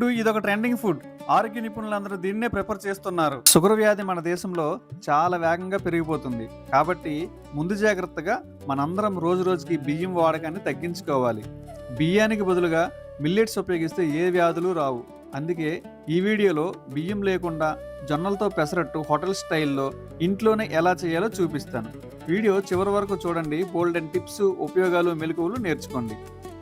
ఇప్పుడు ఇదొక trending food. ఆరోగ్య నిపుణులందరూ దీన్నే ప్రిఫర్ చేస్తున్నారు. షుగర్ వ్యాధి మన దేశంలో చాలా వేగంగా పెరిగిపోతుంది. కాబట్టి ముందు జాగ్రత్తగా మనందరం రోజు రోజుకి బియ్యం వాడకాన్ని తగ్గించుకోవాలి. బియ్యానికి బదులుగా మిల్లెట్స్ ఉపయోగిస్తే ఏ వ్యాధులు రావు. అందుకే ఈ వీడియోలో బియ్యం లేకుండా జొన్నలతో పెసరట్టు హోటల్ స్టైల్లో ఇంట్లోనే ఎలా చేయాలో చూపిస్తాను. వీడియో చివరి వరకు చూడండి. బోల్డెన్ టిప్స్, ఉపయోగాలు, మెలకువలు నేర్చుకోండి.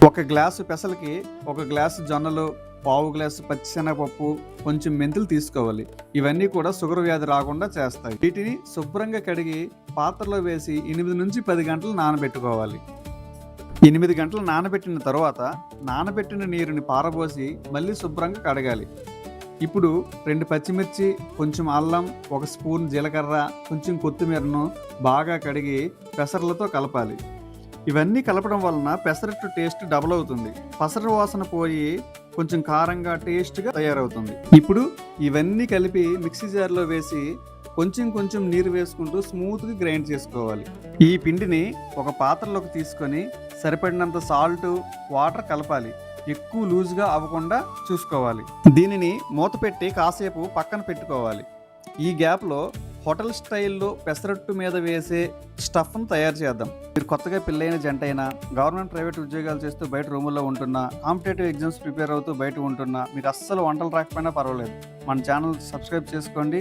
ఒక గ్లాసు పెసలకి ఒక గ్లాసు జొన్నలు, పావు గ్లాసు పచ్చిశనగపప్పు, కొంచెం మెంతులు తీసుకోవాలి. ఇవన్నీ కూడా షుగర్ వ్యాధి రాకుండా చేస్తాయి. వీటిని శుభ్రంగా కడిగి పాత్రలో వేసి 8 నుంచి 10 గంటలు నానబెట్టుకోవాలి. 8 గంటలు నానబెట్టిన తర్వాత నానబెట్టిన నీరుని పారబోసి మళ్ళీ శుభ్రంగా కడగాలి. ఇప్పుడు 2 పచ్చిమిర్చి, కొంచెం అల్లం, 1 స్పూన్ జీలకర్ర, కొంచెం కొత్తిమీరను బాగా కడిగి పెసర్లతో కలపాలి. ఇవన్నీ కలపడం వలన పెసరట్టు టేస్ట్ డబుల్ అవుతుంది. పెసర వాసన పోయి కొంచెం కారంగా టేస్ట్గా తయారవుతుంది. ఇప్పుడు ఇవన్నీ కలిపి మిక్సీ జార్లో వేసి కొంచెం నీరు వేసుకుంటూ స్మూత్గా గ్రైండ్ చేసుకోవాలి. ఈ పిండిని ఒక పాత్రలోకి తీసుకొని సరిపడినంత సాల్ట్, వాటర్ కలపాలి. ఎక్కువ లూజ్గా అవ్వకుండా చూసుకోవాలి. దీనిని మూత పెట్టి కాసేపు పక్కన పెట్టుకోవాలి. ఈ గ్యాప్లో హోటల్ స్టైల్లో పెసరట్టు మీద వేసే స్టఫ్ను తయారు చేద్దాం. మీరు కొత్తగా పెళ్ళైన జంట అయినా, గవర్నమెంట్ ప్రైవేట్ ఉద్యోగాలు చేస్తూ బయట రూముల్లో ఉంటున్నా, కాంపిటేటివ్ ఎగ్జామ్స్ ప్రిపేర్ అవుతూ బయట ఉంటున్నా, మీకు అస్సలు వంటలు రాకపోయినా పర్వాలేదు, మన ఛానల్ సబ్స్క్రైబ్ చేసుకోండి.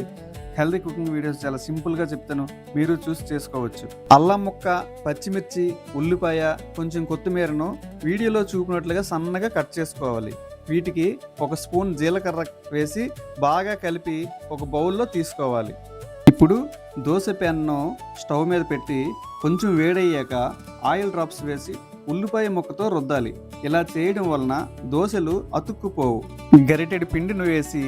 హెల్దీ కుకింగ్ వీడియోస్ చాలా సింపుల్గా చెప్తాను, మీరు చూసి చేసుకోవచ్చు. అల్లం ముక్క, పచ్చిమిర్చి, ఉల్లిపాయ, కొంచెం కొత్తిమీరను వీడియోలో చూపినట్లుగా సన్నగా కట్ చేసుకోవాలి. వీటికి 1 స్పూన్ జీలకర్ర వేసి బాగా కలిపి ఒక బౌల్లో తీసుకోవాలి. ఇప్పుడు దోశ ప్యాన్ను స్టవ్ మీద పెట్టి కొంచెం వేడయ్యాక ఆయిల్ డ్రాప్స్ వేసి ఉల్లిపాయ ముక్కతో రుద్దాలి. ఇలా చేయడం వలన దోశలు అతుక్కుపోవు. గరిటెడు పిండిని వేసి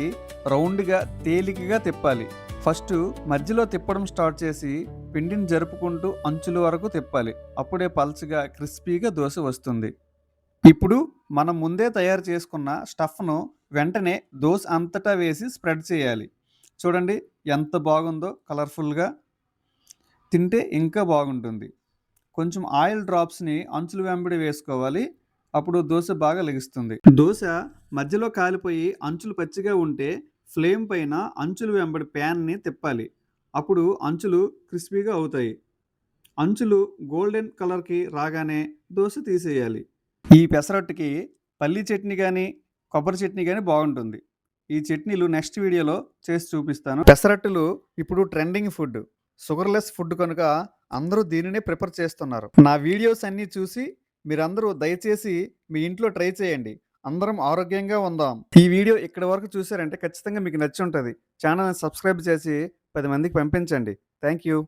రౌండ్గా తేలికగా తిప్పాలి. ఫస్ట్ మధ్యలో తిప్పడం స్టార్ట్ చేసి పిండిని జరుపుకుంటూ అంచుల వరకు తిప్పాలి. అప్పుడే పల్చగా క్రిస్పీగా దోశ వస్తుంది. ఇప్పుడు మనం ముందే తయారు చేసుకున్న స్టఫ్ను వెంటనే దోశ అంతటా వేసి స్ప్రెడ్ చేయాలి. చూడండి ఎంత బాగుందో, కలర్ఫుల్గా. తింటే ఇంకా బాగుంటుంది. కొంచెం ఆయిల్ డ్రాప్స్ని అంచుల వెంబడి వేసుకోవాలి. అప్పుడు దోశ బాగా లెగుస్తుంది. దోశ మధ్యలో కాలిపోయి అంచులు పచ్చిగా ఉంటే ఫ్లేమ్ పైన అంచుల వెంబడి ప్యాన్ని తిప్పాలి. అప్పుడు అంచులు క్రిస్పీగా అవుతాయి. అంచులు గోల్డెన్ కలర్కి రాగానే దోశ తీసేయాలి. ఈ పెసరట్టుకి పల్లీ చట్నీ కానీ కొబ్బరి చట్నీ కానీ బాగుంటుంది. ఈ చట్నీలు నెక్స్ట్ వీడియోలో చేసి చూపిస్తాను. పెసరట్టులు ఇప్పుడు ట్రెండింగ్ ఫుడ్, షుగర్లెస్ ఫుడ్ కనుక అందరూ దీనినే ప్రిఫర్ చేస్తున్నారు. నా వీడియోస్ అన్నీ చూసి మీరందరూ దయచేసి మీ ఇంట్లో ట్రై చేయండి. అందరం ఆరోగ్యంగా ఉందాం. ఈ వీడియో ఇక్కడ వరకు చూసారంటే ఖచ్చితంగా మీకు నచ్చి ఉంటుంది. ఛానల్ని సబ్స్క్రైబ్ చేసి 10 మందికి పంపించండి. Thank you.